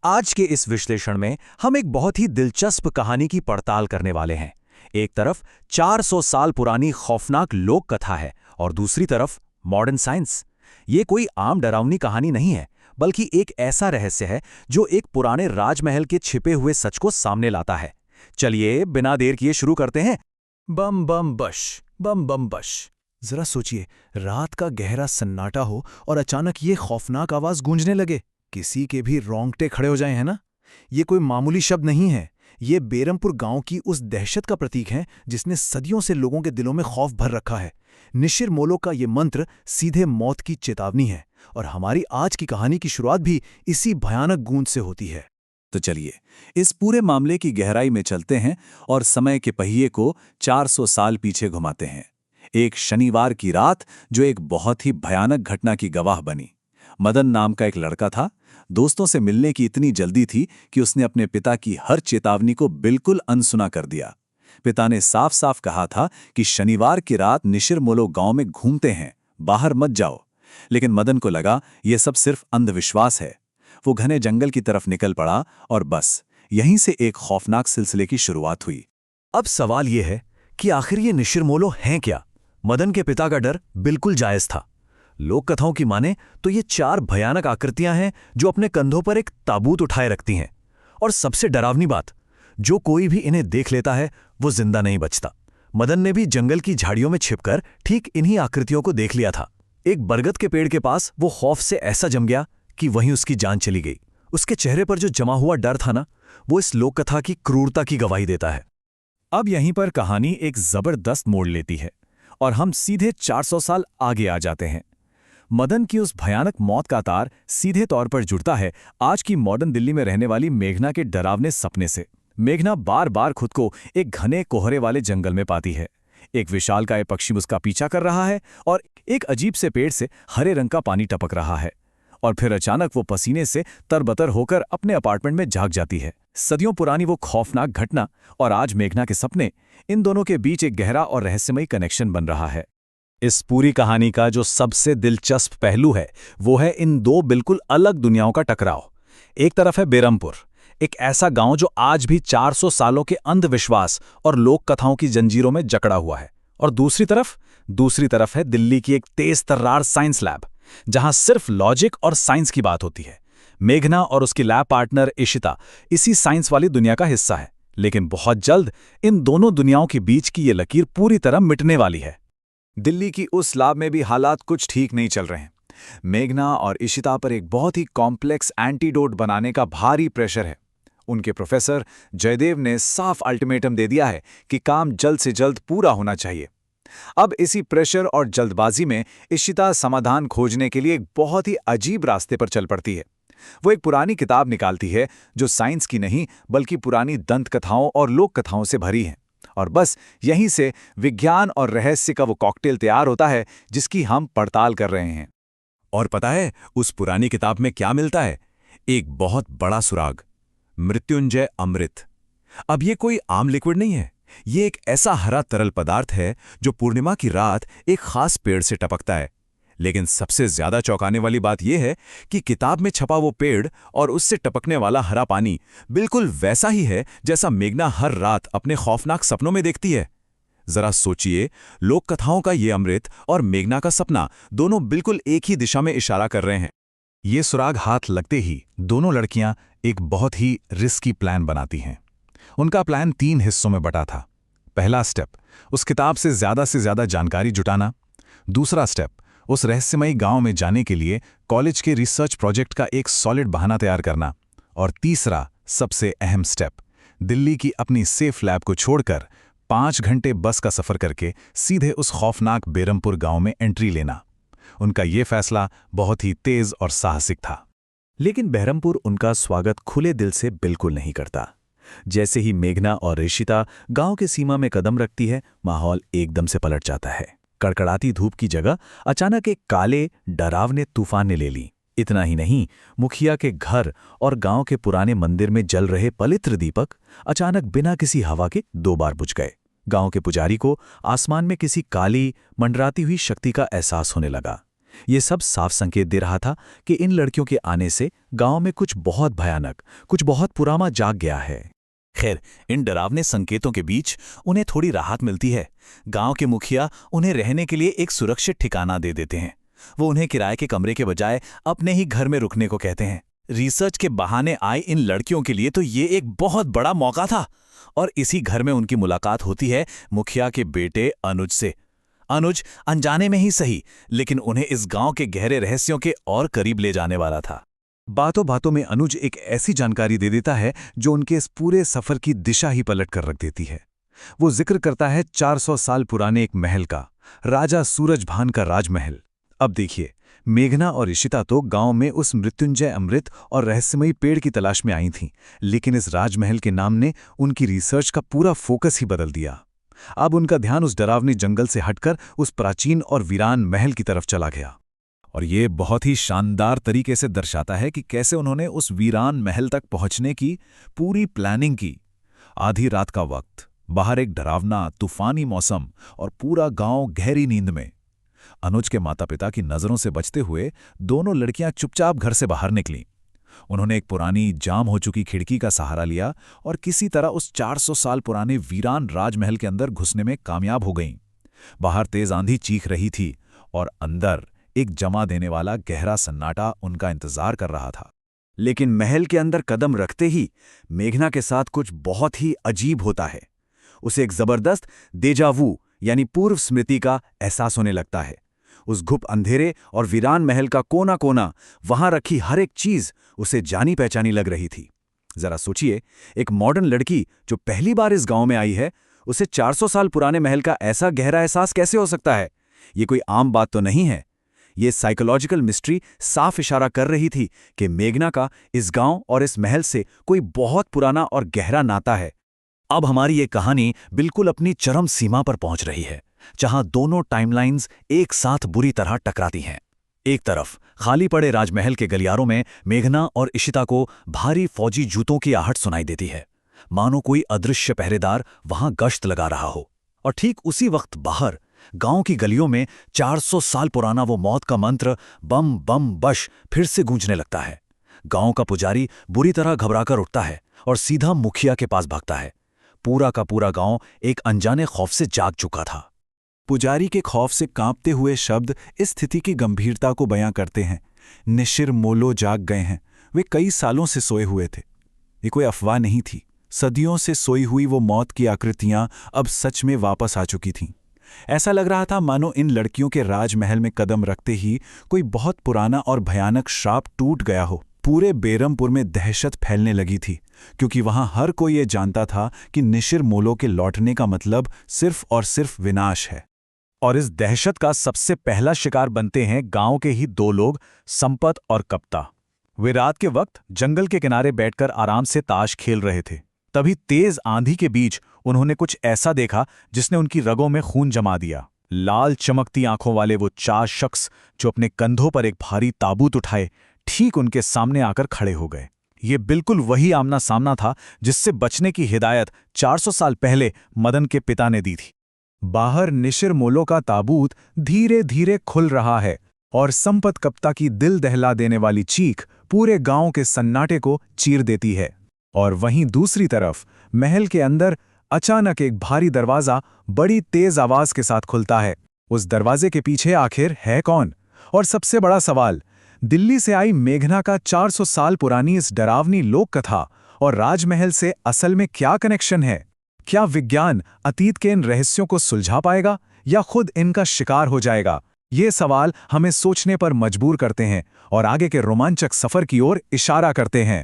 आज के इस विश्लेषण में हम एक बहुत ही दिलचस्प कहानी की पड़ताल करने वाले हैं। एक तरफ 400 साल पुरानी खौफनाक लोक कथा है और दूसरी तरफ मॉडर्न साइंस। ये कोई आम डरावनी कहानी नहीं है, बल्कि एक ऐसा रहस्य है जो एक पुराने राजमहल के छिपे हुए सच को सामने लाता है। चलिए बिना देर किए शुरू करते हैं। बम बम बश, बम बम बश। जरा सोचिए, रात का गहरा सन्नाटा हो और अचानक ये खौफनाक आवाज गूंजने लगे। किसी के भी रोंगटे खड़े हो जाएं, है ना? ये कोई मामूली शब्द नहीं है। ये बेरमपुर गांव की उस दहशत का प्रतीक है जिसने सदियों से लोगों के दिलों में खौफ भर रखा है। निशिर मोलो का ये मंत्र सीधे मौत की चेतावनी है और हमारी आज की कहानी की शुरुआत भी इसी भयानक गूंज से होती है। तो चलिए इस पूरे मामले की गहराई में चलते हैं और समय के पहिए को 400 साल पीछे घुमाते हैं। एक शनिवार की रात जो एक बहुत ही भयानक घटना की गवाह बनी। मदन नाम का एक लड़का था। दोस्तों से मिलने की इतनी जल्दी थी कि उसने अपने पिता की हर चेतावनी को बिल्कुल अनसुना कर दिया। पिता ने साफ साफ कहा था कि शनिवार की रात निशिर मोलो गांव में घूमते हैं, बाहर मत जाओ। लेकिन मदन को लगा यह सब सिर्फ अंधविश्वास है। वो घने जंगल की तरफ निकल पड़ा और बस यहीं से एक खौफनाक सिलसिले की शुरुआत हुई। अब सवाल यह है कि आखिर ये निशिर मोलो हैं क्या? मदन के पिता का डर बिल्कुल जायज था। लोक कथाओं की माने तो ये 4 भयानक आकृतियां हैं जो अपने कंधों पर एक ताबूत उठाए रखती हैं। और सबसे डरावनी बात, जो कोई भी इन्हें देख लेता है वो जिंदा नहीं बचता। मदन ने भी जंगल की झाड़ियों में छिपकर ठीक इन्हीं आकृतियों को देख लिया था। एक बरगद के पेड़ के पास वो खौफ से ऐसा जम गया कि वहीं उसकी जान चली गई। उसके चेहरे पर जो जमा हुआ डर था ना, वो इस लोक कथा की क्रूरता की गवाही देता है। अब यहीं पर कहानी एक जबरदस्त मोड़ लेती है और हम सीधे 400 साल आगे आ जाते हैं। मदन की उस भयानक मौत का तार सीधे तौर पर जुड़ता है आज की मॉडर्न दिल्ली में रहने वाली मेघना के डरावने सपने से। मेघना बार बार खुद को एक घने कोहरे वाले जंगल में पाती है। एक विशालकाय पक्षी उसका पीछा कर रहा है और एक अजीब से पेड़ से हरे रंग का पानी टपक रहा है। और फिर अचानक वो पसीने से तरबतर होकर अपने अपार्टमेंट में जाग जाती है। सदियों पुरानी वो खौफनाक घटना और आज मेघना के सपने, इन दोनों के बीच एक गहरा और रहस्यमयी कनेक्शन बन रहा है। इस पूरी कहानी का जो सबसे दिलचस्प पहलू है वो है इन दो बिल्कुल अलग दुनियाओं का टकराव। एक तरफ है बेरमपुर, एक ऐसा गांव जो आज भी 400 सालों के अंधविश्वास और लोक कथाओं की जंजीरों में जकड़ा हुआ है। और दूसरी तरफ है दिल्ली की एक तेज तर्रार साइंस लैब, जहां सिर्फ लॉजिक और साइंस की बात होती है। मेघना और उसकी लैब पार्टनर इशिता इसी साइंस वाली दुनिया का हिस्सा है। लेकिन बहुत जल्द इन दोनों दुनियाओं के बीच की ये लकीर पूरी तरह मिटने वाली है। दिल्ली की उस लैब में भी हालात कुछ ठीक नहीं चल रहे हैं। मेघना और इशिता पर एक बहुत ही कॉम्प्लेक्स एंटीडोट बनाने का भारी प्रेशर है। उनके प्रोफेसर जयदेव ने साफ अल्टीमेटम दे दिया है कि काम जल्द से जल्द पूरा होना चाहिए। अब इसी प्रेशर और जल्दबाजी में इशिता समाधान खोजने के लिए एक बहुत ही अजीब रास्ते पर चल पड़ती है। वो एक पुरानी किताब निकालती है जो साइंस की नहीं बल्कि पुरानी दंत कथाओं और लोक कथाओं से भरी है। और बस यहीं से विज्ञान और रहस्य का वो कॉकटेल तैयार होता है जिसकी हम पड़ताल कर रहे हैं। और पता है उस पुरानी किताब में क्या मिलता है? एक बहुत बड़ा सुराग, मृत्युंजय अमृत। अब ये कोई आम लिक्विड नहीं है। ये एक ऐसा हरा तरल पदार्थ है जो पूर्णिमा की रात एक खास पेड़ से टपकता है। लेकिन सबसे ज्यादा चौंकाने वाली बात यह है कि किताब में छपा वो पेड़ और उससे टपकने वाला हरा पानी बिल्कुल वैसा ही है जैसा मेघना हर रात अपने खौफनाक सपनों में देखती है। जरा सोचिए, लोक कथाओं का ये अमृत और मेघना का सपना दोनों बिल्कुल एक ही दिशा में इशारा कर रहे हैं। ये सुराग हाथ लगते ही दोनों लड़कियां एक बहुत ही रिस्की प्लान बनाती हैं। उनका प्लान 3 हिस्सों में बटा था। पहला स्टेप, उस किताब से ज्यादा जानकारी जुटाना। दूसरा स्टेप, उस रहस्यमयी गांव में जाने के लिए कॉलेज के रिसर्च प्रोजेक्ट का एक सॉलिड बहाना तैयार करना। और तीसरा, सबसे अहम स्टेप, दिल्ली की अपनी सेफ लैब को छोड़कर 5 घंटे बस का सफर करके सीधे उस खौफनाक बेरमपुर गांव में एंट्री लेना। उनका ये फैसला बहुत ही तेज और साहसिक था। लेकिन बेरमपुर उनका स्वागत खुले दिल से बिल्कुल नहीं करता। जैसे ही मेघना और इशिता गांव के सीमा में कदम रखती है, माहौल एकदम से पलट जाता है। कड़कड़ाती धूप की जगह अचानक एक काले डरावने तूफान ने ले ली। इतना ही नहीं, मुखिया के घर और गांव के पुराने मंदिर में जल रहे पवित्र दीपक अचानक बिना किसी हवा के 2 बार बुझ गए। गांव के पुजारी को आसमान में किसी काली मंडराती हुई शक्ति का एहसास होने लगा। ये सब साफ संकेत दे रहा था कि इन लड़कियों के आने से गांव में कुछ बहुत भयानक, कुछ बहुत पुराना जाग गया है। खैर, इन डरावने संकेतों के बीच उन्हें थोड़ी राहत मिलती है। गांव के मुखिया उन्हें रहने के लिए एक सुरक्षित ठिकाना दे देते हैं। वो उन्हें किराए के कमरे के बजाय अपने ही घर में रुकने को कहते हैं। रिसर्च के बहाने आई इन लड़कियों के लिए तो ये एक बहुत बड़ा मौका था। और इसी घर में उनकी मुलाकात होती है मुखिया के बेटे अनुज से। अनुज अनजाने में ही सही, लेकिन उन्हें इस गांव के गहरे रहस्यों के और करीब ले जाने वाला था। बातों बातों में अनुज एक ऐसी जानकारी दे देता है जो उनके इस पूरे सफर की दिशा ही पलट कर रख देती है। वो जिक्र करता है 400 साल पुराने एक महल का, राजा सूरजभान का राजमहल। अब देखिए, मेघना और इशिता तो गांव में उस मृत्युंजय अमृत और रहस्यमयी पेड़ की तलाश में आई थीं, लेकिन इस राजमहल के नाम ने उनकी रिसर्च का पूरा फोकस ही बदल दिया। अब उनका ध्यान उस डरावनी जंगल से हटकर उस प्राचीन और वीरान महल की तरफ चला गया। और ये बहुत ही शानदार तरीके से दर्शाता है कि कैसे उन्होंने उस वीरान महल तक पहुंचने की पूरी प्लानिंग की। आधी रात का वक्त, बाहर एक डरावना तूफानी मौसम और पूरा गांव गहरी नींद में। अनुज के माता पिता की नजरों से बचते हुए दोनों लड़कियां चुपचाप घर से बाहर निकलीं। उन्होंने एक पुरानी जाम हो चुकी खिड़की का सहारा लिया और किसी तरह उस 400 साल पुराने वीरान राजमहल के अंदर घुसने में कामयाब हो गईं। बाहर तेज आंधी चीख रही थी और अंदर एक जमा देने वाला गहरा सन्नाटा उनका इंतजार कर रहा था। लेकिन महल के अंदर कदम रखते ही मेघना के साथ कुछ बहुत ही अजीब होता है। उसे एक जबरदस्त देजावू यानी पूर्व स्मृति का एहसास होने लगता है। उस गुप्त अंधेरे और वीरान महल का कोना कोना, वहां रखी हर एक चीज उसे जानी पहचानी लग रही थी। जरा सोचिए, एक मॉडर्न लड़की जो पहली बार इस गांव में आई है, उसे 400 साल पुराने महल का ऐसा गहरा एहसास कैसे हो सकता है? ये कोई आम बात तो नहीं है। ये साइकोलॉजिकल मिस्ट्री साफ इशारा कर रही थी कि मेघना का इस गांव और इस महल से कोई बहुत पुराना और गहरा नाता है। अब हमारी ये कहानी बिल्कुल अपनी चरम सीमा पर पहुंच रही है, जहां दोनों टाइमलाइंस एक साथ बुरी तरह टकराती हैं। एक तरफ खाली पड़े राजमहल के गलियारों में मेघना और इशिता को भारी फौजी जूतों की आहट सुनाई देती है, मानो कोई अदृश्य पहरेदार वहां गश्त लगा रहा हो। और ठीक उसी वक्त बाहर गांव की गलियों में 400 साल पुराना वो मौत का मंत्र बम बम बश फिर से गूंजने लगता है। गांव का पुजारी बुरी तरह घबराकर उठता है और सीधा मुखिया के पास भागता है। पूरा का पूरा गांव एक अनजाने खौफ से जाग चुका था। पुजारी के खौफ से कांपते हुए शब्द इस स्थिति की गंभीरता को बयां करते हैं। निशिर मोलो जाग गए हैं। वे कई सालों से सोए हुए थे। ये कोई अफवाह नहीं थी। सदियों से सोई हुई वो मौत की आकृतियां अब सच में वापस आ चुकी थीं। ऐसा लग रहा था मानो इन लड़कियों के राजमहल में कदम रखते ही कोई बहुत पुराना और भयानक श्राप टूट गया हो। पूरे बेरमपुर में दहशत फैलने लगी थी, क्योंकि वहां हर कोई ये जानता था कि निशिर मोलो के लौटने का मतलब सिर्फ और सिर्फ विनाश है। और इस दहशत का सबसे पहला शिकार बनते हैं गांव के ही दो लोग, संपत और कप्ता। वे रात के वक्त जंगल के किनारे बैठकर आराम से ताश खेल रहे थे। तभी तेज आंधी के बीच उन्होंने कुछ ऐसा देखा जिसने उनकी रगों में खून जमा दिया। लाल चमकती आंखों वाले वो 4 शख्स जो अपने कंधों पर एक भारी ताबूत उठाए ठीक उनके सामने आकर खड़े हो गए। ये बिल्कुल वही आमना सामना था जिससे बचने की हिदायत 400 साल पहले मदन के पिता ने दी थी। बाहर निशिर मोलो का ताबूत धीरे धीरे खुल रहा है और संपत कप्ता की दिल दहला देने वाली चीख पूरे गांव के सन्नाटे को चीर देती है। और वहीं दूसरी तरफ महल के अंदर अचानक एक भारी दरवाजा बड़ी तेज आवाज के साथ खुलता है। उस दरवाजे के पीछे आखिर है कौन? और सबसे बड़ा सवाल, दिल्ली से आई मेघना का 400 साल पुरानी इस डरावनी लोक कथा और राजमहल से असल में क्या कनेक्शन है? क्या विज्ञान अतीत के इन रहस्यों को सुलझा पाएगा या खुद इनका शिकार हो जाएगा? ये सवाल हमें सोचने पर मजबूर करते हैं और आगे के रोमांचक सफर की ओर इशारा करते हैं।